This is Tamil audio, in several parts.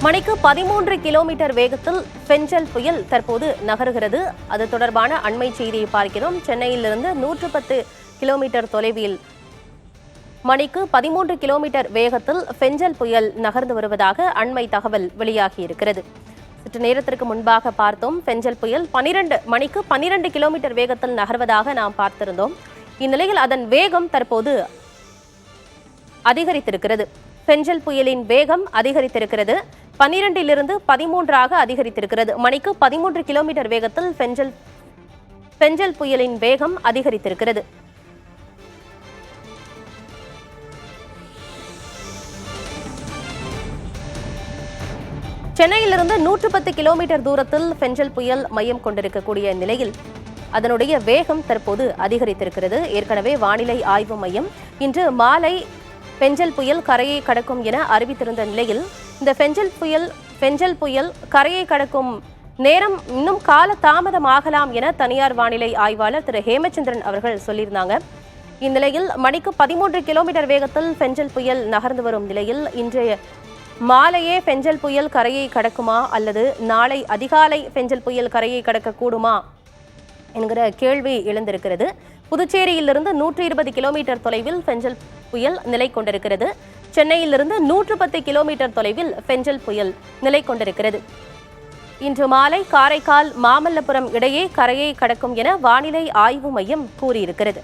மணிக்கு 13 கிலோமீட்டர் வேகத்தில் பெஞ்சல் புயல் தற்போது நகருகிறது. அது தொடர்பான அண்மை செய்தியை பார்க்கிறோம். சென்னையிலிருந்து 110 கிலோமீட்டர் தொலைவில் மணிக்கு 13 கிலோமீட்டர் வேகத்தில் பெஞ்சல் புயல் நகர்ந்து வருவதாக அண்மை தகவல் வெளியாகியிருக்கிறது. சற்று நேரத்திற்கு முன்பாக பார்த்தோம், பெஞ்சல் புயல் மணிக்கு 12 கிலோமீட்டர் வேகத்தில் நகர்வதாக நாம் பார்த்திருந்தோம். இந்நிலையில் அதன் வேகம் தற்போது அதிகரித்திருக்கிறது. பெஞ்சல் புயலின் வேகம் அதிகரித்திருக்கிறது. 12லிருந்து 13ஆக அதிகரித்திருக்கிறது. மணிக்கு 13 கிலோமீட்டர் வேகத்தில் பெஞ்சல் புயலின் வேகம் அதிகரித்திருக்கிறது. சென்னையிலிருந்து 110 கிலோமீட்டர் தூரத்தில் பெஞ்சல் புயல் மையம் கொண்டிருக்கக்கூடிய நிலையில் அதனுடைய வேகம் தற்போது அதிகரித்திருக்கிறது. ஏற்கனவே வானிலை ஆய்வு மையம் இன்று மாலை பெஞ்சல் புயல் கரையை கடக்கும் என அறிவித்திருந்த நிலையில் இந்த பெஞ்சல் புயல் கரையை கடக்கும் நேரம் இன்னும் கால தாமதமாகலாம் என தனியார் வானிலை ஆய்வாளர் திரு ஹேமச்சந்திரன் அவர்கள் சொல்லியிருந்தாங்க. இந்நிலையில் மணிக்கு 13 கிலோமீட்டர் வேகத்தில் பெஞ்சல் புயல் நகர்ந்து வரும் நிலையில் இன்றைய மாலையே பெஞ்சல் புயல் கரையை கடக்குமா அல்லது நாளை அதிகாலை பெஞ்சல் புயல் கரையை கடக்கக்கூடுமா என்கிற கேள்வி எழுந்திருக்கிறது. புதுச்சேரியிலிருந்து 120 கிலோமீட்டர் தொலைவில் பெஞ்சல் புயல் நிலை கொண்டிருக்கிறது. சென்னையிலிருந்து 110 கிலோமீட்டர் தொலைவில் பெஞ்சல் புயல் நிலை கொண்டிருக்கிறது. இன்று மாலை காரைக்கால் மாமல்லபுரம் இடையே கரையை கடக்கும் என வானிலை ஆய்வு மையம் கூறியிருக்கிறது.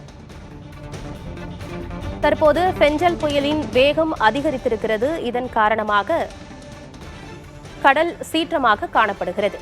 தற்போது பெஞ்சல் புயலின் வேகம் அதிகரித்திருக்கிறது. இதன் காரணமாக கடல் சீற்றமாக காணப்படுகிறது.